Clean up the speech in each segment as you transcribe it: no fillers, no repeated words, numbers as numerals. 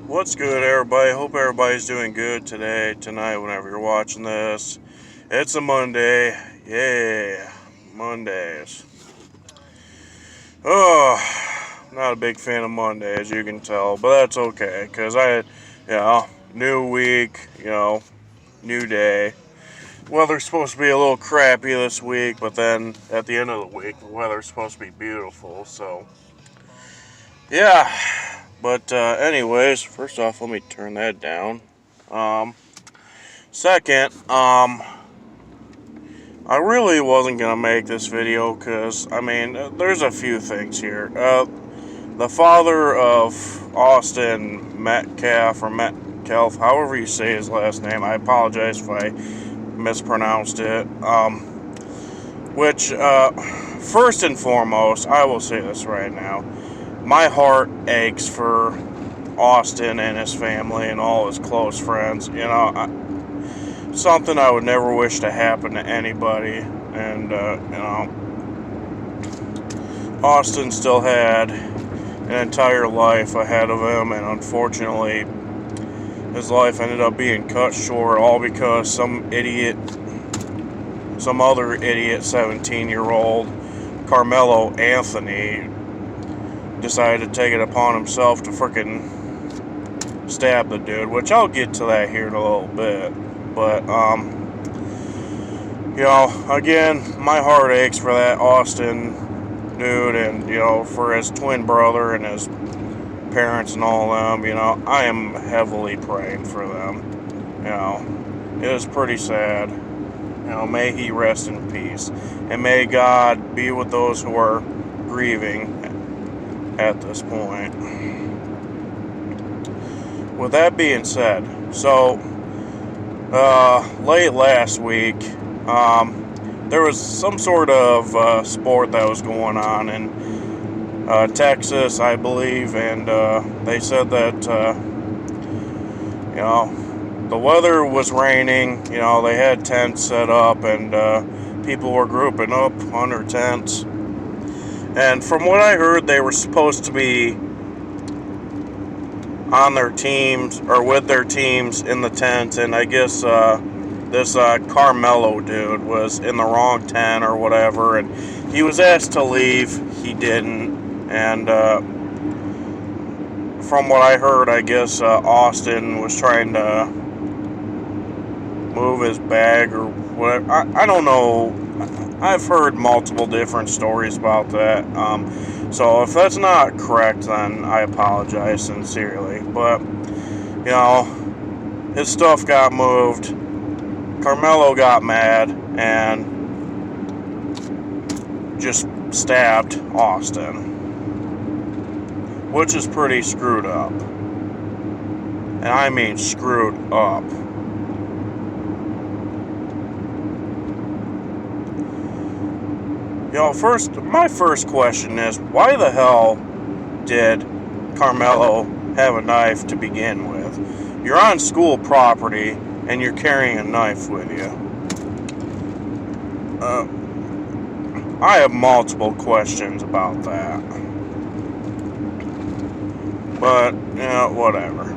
What's good, everybody? Hope everybody's doing good today, tonight, whenever you're watching this. It's a Monday. Yeah, Mondays. Oh, not a big fan of Mondays, you can tell, but that's okay, because new week, new day. Weather's supposed to be a little crappy this week, but then at the end of the week, the weather's supposed to be beautiful, so yeah. But anyways, first off, let me turn that down. Um, Second, I really wasn't gonna make this video because there's a few things here. The father of Austin Metcalf or Metcalf, however you say his last name, I apologize if I mispronounced it. First and foremost, I will say this right now. My heart aches for Austin and his family and all his close friends. Something I would never wish to happen to anybody. And, Austin still had an entire life ahead of him, and unfortunately, his life ended up being cut short all because some other idiot 17-year-old, Karmelo Anthony, decided to take it upon himself to frickin' stab the dude, which I'll get to that here in a little bit. But, again, my heart aches for that Austin dude and, for his twin brother and his parents and all them. I am heavily praying for them. It is pretty sad. May he rest in peace. And may God be with those who are grieving at this point. With that being said, late last week, there was some sort of sport that was going on in Texas, I believe, and they said that, the weather was raining. They had tents set up, and people were grouping up under tents. And from what I heard, they were supposed to be on their teams or with their teams in the tent, and I guess this Karmelo dude was in the wrong tent or whatever, and he was asked to leave. He didn't, and from what I heard, I guess Austin was trying to move his bag or whatever. I don't know. I've heard multiple different stories about that. So if that's not correct, then I apologize sincerely. But, his stuff got moved. Karmelo got mad and just stabbed Austin, which is pretty screwed up. And I mean screwed up. My first question is, why the hell did Karmelo have a knife to begin with? You're on school property, and you're carrying a knife with you. I have multiple questions about that. But, whatever.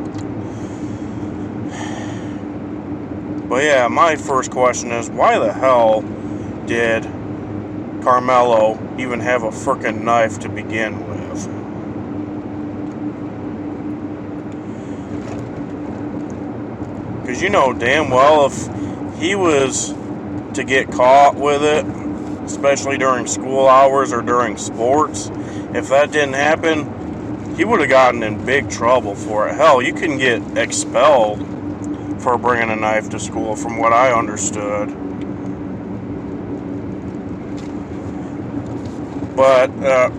But yeah, my first question is, why the hell did Karmelo even have a frickin' knife to begin with? Because you know damn well if he was to get caught with it, especially during school hours or during sports, if that didn't happen, he would have gotten in big trouble for it. Hell, you can get expelled for bringing a knife to school, from what I understood. But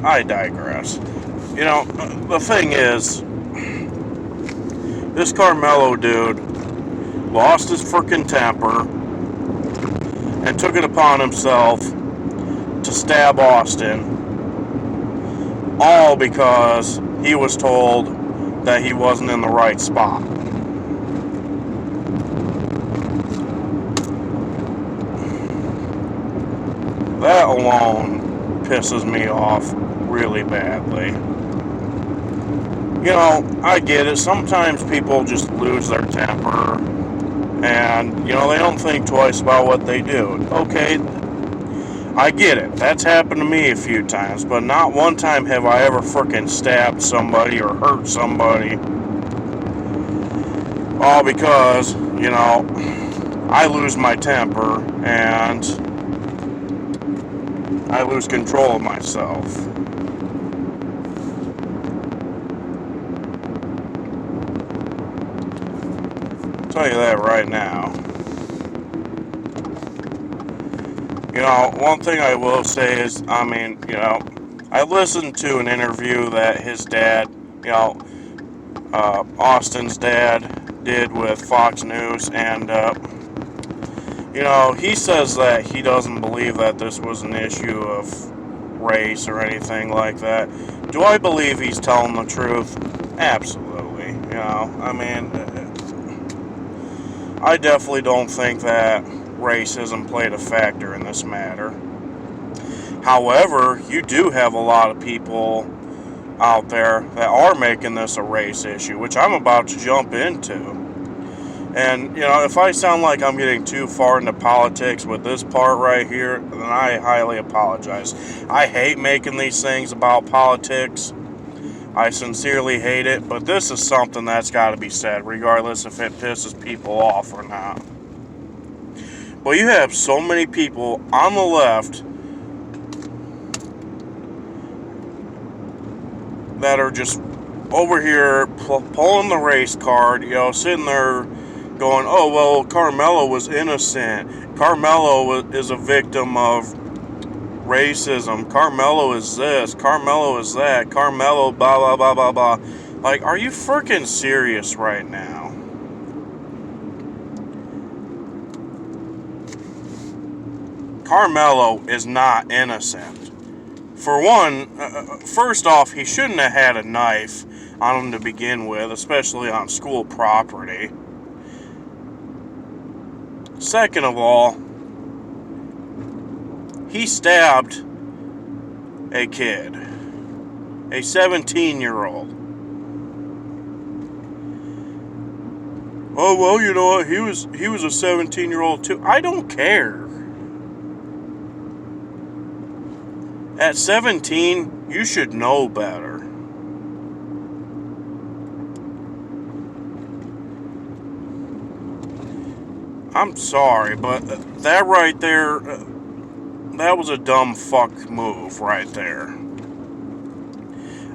I digress. The thing is, this Karmelo dude lost his frickin' temper and took it upon himself to stab Austin, all because he was told that he wasn't in the right spot. That alone pisses me off really badly. You know, I get it. Sometimes people just lose their temper and, you know, they don't think twice about what they do. Okay, I get it. That's happened to me a few times, but not one time have I ever frickin' stabbed somebody or hurt somebody. All because, you know, I lose my temper and I lose control of myself. I'll tell you that right now. You know, one thing I will say is, I mean, you know, I listened to an interview that his dad, you know, Austin's dad did with Fox News, and, you know, he says that he doesn't believe that this was an issue of race or anything like that. Do I believe he's telling the truth? Absolutely. You know, I mean, I definitely don't think that racism played a factor in this matter. However, you do have a lot of people out there that are making this a race issue, which I'm about to jump into. And, you know, if I sound like I'm getting too far into politics with this part right here, then I highly apologize. I hate making these things about politics. I sincerely hate it, but this is something that's got to be said, regardless if it pisses people off or not. But you have so many people on the left that are just over here pulling the race card, you know, sitting there going, oh, well, Karmelo was innocent. Karmelo is a victim of racism. Karmelo is this. Karmelo is that. Karmelo blah, blah, blah, blah, blah. Like, are you freaking serious right now? Karmelo is not innocent. For one, first off, he shouldn't have had a knife on him to begin with, especially on school property. Second of all, he stabbed a kid, a 17-year-old. Oh, well, you know what? He was a 17-year-old too. I don't care. At 17, you should know better. I'm sorry, but that right there, that was a dumb fuck move right there.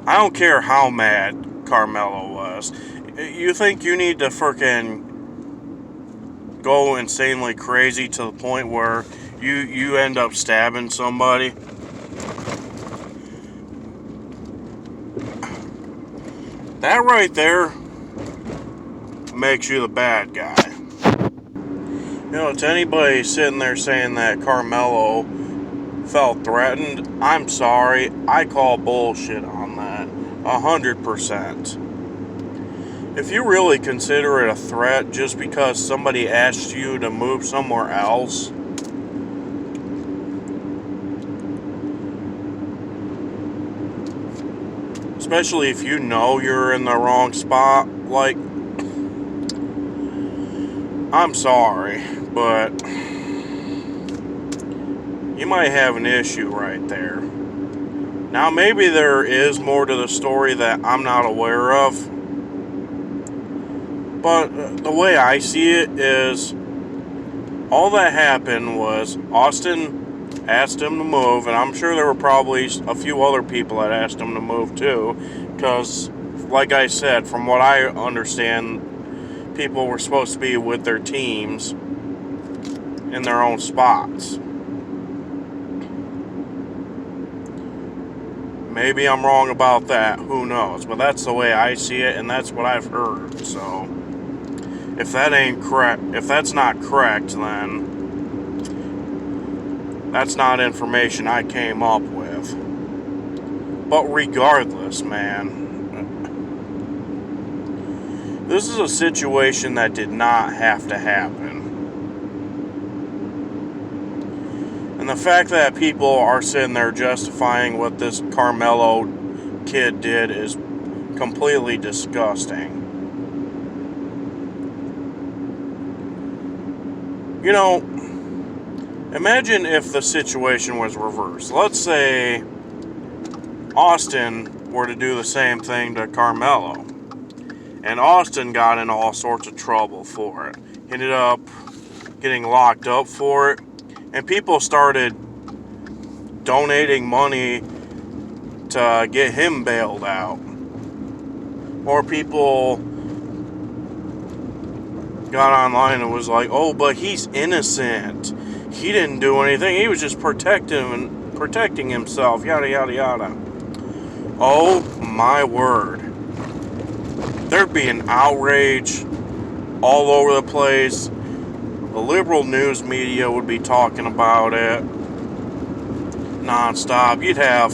I don't care how mad Karmelo was. You think you need to frickin' go insanely crazy to the point where you end up stabbing somebody? That right there makes you the bad guy. You know, to anybody sitting there saying that Karmelo felt threatened, I'm sorry. I call bullshit on that. 100%. If you really consider it a threat just because somebody asked you to move somewhere else, especially if you know you're in the wrong spot, like, I'm sorry, but you might have an issue right there. Now, maybe there is more to the story that I'm not aware of, but the way I see it is, all that happened was Austin asked him to move, and I'm sure there were probably a few other people that asked him to move too, because, like I said, from what I understand, people were supposed to be with their teams in their own spots. Maybe I'm wrong about that, who knows, but that's the way I see it, and that's what I've heard. So if that ain't correct, if that's not correct, then that's not information I came up with. But regardless, man, this is a situation that did not have to happen. And the fact that people are sitting there justifying what this Karmelo kid did is completely disgusting. You know, imagine if the situation was reversed. Let's say Austin were to do the same thing to Karmelo, and Austin got in all sorts of trouble for it. He ended up getting locked up for it, and people started donating money to get him bailed out. Or people got online and was like, oh, but he's innocent. He didn't do anything. He was just protecting himself, yada, yada, yada. Oh, my word. There'd be an outrage all over the place. The liberal news media would be talking about it nonstop. You'd have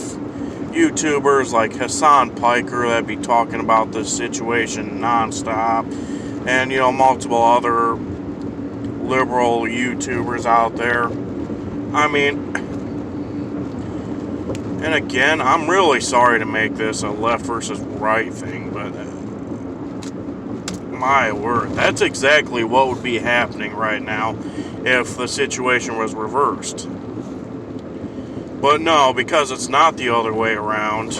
YouTubers like Hassan Piker that'd be talking about this situation nonstop. And, multiple other liberal YouTubers out there. I mean, and again, I'm really sorry to make this a left versus right thing, but my word, that's exactly what would be happening right now if the situation was reversed. But no, because it's not the other way around.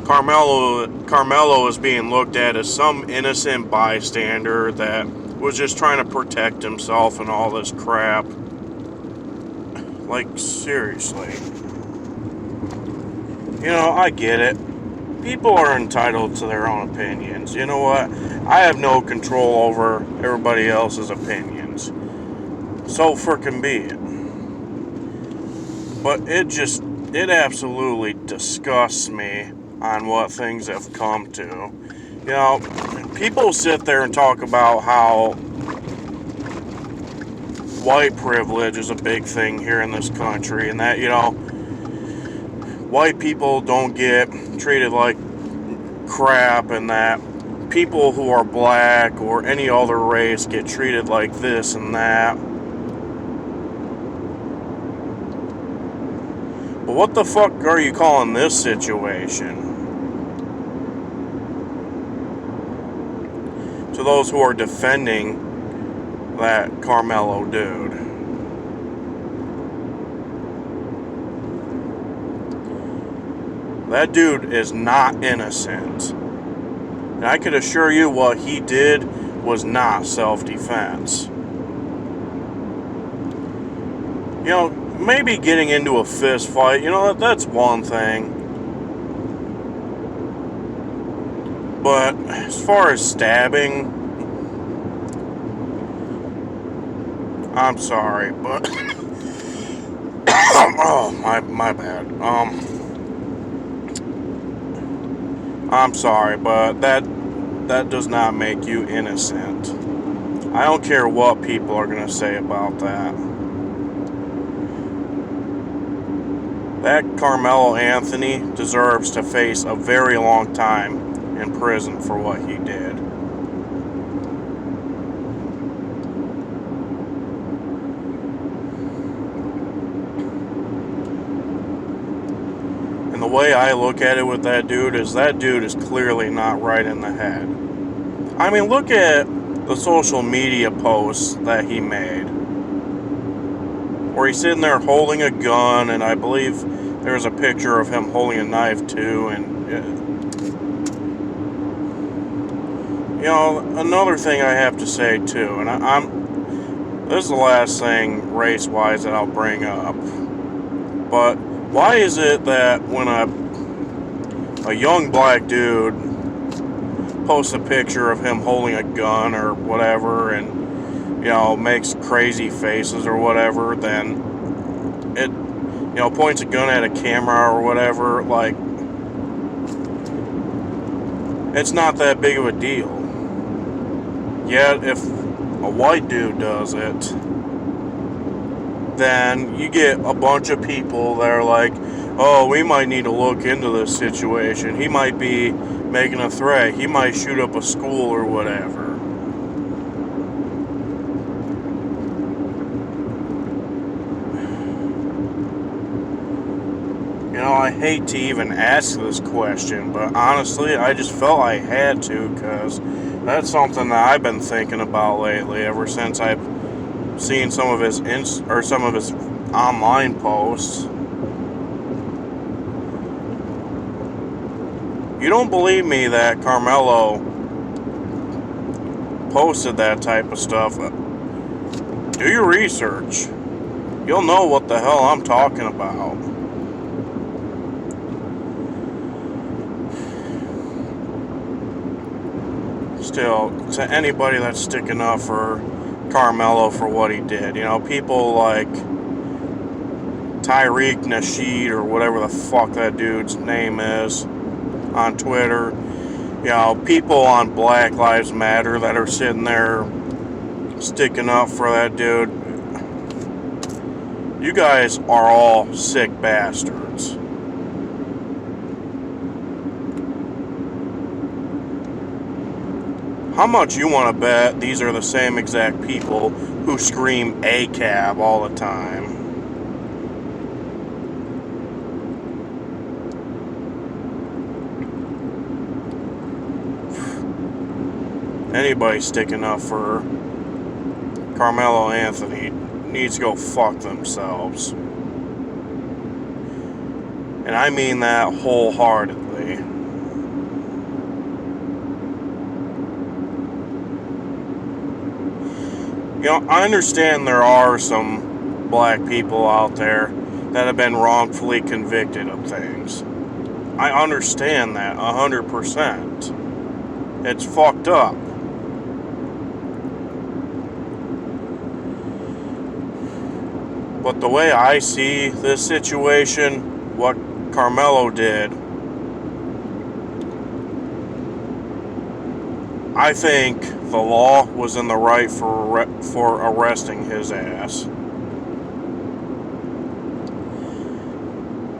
Karmelo is being looked at as some innocent bystander that was just trying to protect himself and all this crap. Like, seriously. I get it. People are entitled to their own opinions. You know what? I have no control over everybody else's opinions. So frickin' be it. But it absolutely disgusts me on what things have come to. People sit there and talk about how white privilege is a big thing here in this country, and that, white people don't get treated like crap, and that people who are black or any other race get treated like this and that. But what the fuck are you calling this situation? To those who are defending that Karmelo dude. That dude is not innocent. And I could assure you what he did was not self-defense. Maybe getting into a fist fight, that's one thing. But as far as stabbing, I'm sorry, but oh, my bad. I'm sorry, but that does not make you innocent. I don't care what people are going to say about that. That Karmelo Anthony deserves to face a very long time in prison for what he did. And the way I look at it with that dude is clearly not right in the head. I mean, look at the social media posts that he made, where he's sitting there holding a gun, and I believe there's a picture of him holding a knife too. And another thing I have to say too, and this is the last thing race-wise that I'll bring up, but why is it that when a young black dude posts a picture of him holding a gun or whatever, and makes crazy faces or whatever, then it points a gun at a camera or whatever, like, it's not that big of a deal. Yet if a white dude does it, then you get a bunch of people that are like, oh, we might need to look into this situation. He might be making a threat. He might shoot up a school or whatever. I hate to even ask this question, but honestly, I just felt I had to, because that's something that I've been thinking about lately, ever since I've seen some of his online posts. You don't believe me that Karmelo posted that type of stuff? Do your research. You'll know what the hell I'm talking about. Still, to anybody that's sticking up for Karmelo for what he did, people like Tyreek Nasheed, or whatever the fuck that dude's name is on Twitter, people on Black Lives Matter that are sitting there sticking up for that dude, you guys are all sick bastards. How much you want to bet these are the same exact people who scream ACAB all the time? Anybody sticking up for Karmelo Anthony needs to go fuck themselves. And I mean that wholeheartedly. I understand there are some black people out there that have been wrongfully convicted of things. I understand that 100%. It's fucked up. But the way I see this situation, what Karmelo did, I think the law was in the right for arresting his ass.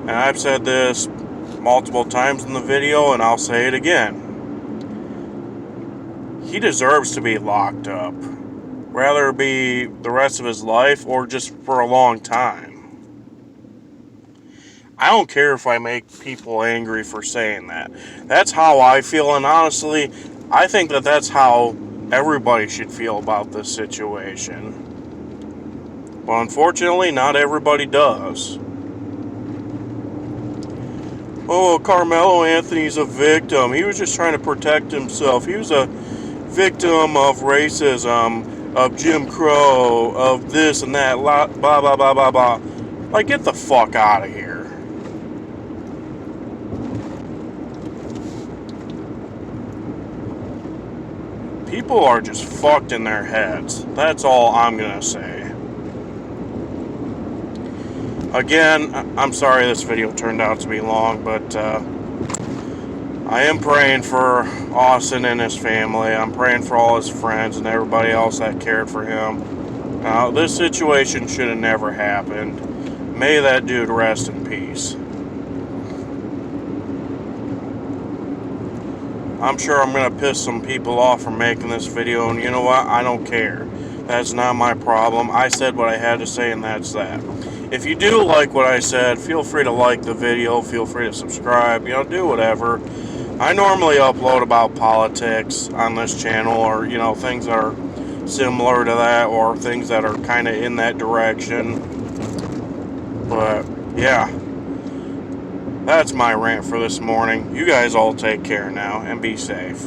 And I've said this multiple times in the video, and I'll say it again. He deserves to be locked up. Rather it be the rest of his life or just for a long time. I don't care if I make people angry for saying that. That's how I feel, and honestly, I think that that's how everybody should feel about this situation. But unfortunately, not everybody does. Oh, Karmelo Anthony's a victim. He was just trying to protect himself. He was a victim of racism, of Jim Crow, of this and that, blah, blah, blah, blah, blah. Like, get the fuck out of here. People are just fucked in their heads. That's all I'm gonna say. Again, I'm sorry this video turned out to be long, but I am praying for Austin and his family. I'm praying for all his friends and everybody else that cared for him. Now, this situation should have never happened. May that dude rest in peace. I'm sure I'm going to piss some people off for making this video, and you know what? I don't care. That's not my problem. I said what I had to say, and that's that. If you do like what I said, feel free to like the video. Feel free to subscribe. Do whatever. I normally upload about politics on this channel, or, things that are similar to that, or things that are kind of in that direction. But, yeah. That's my rant for this morning. You guys all take care now, and be safe.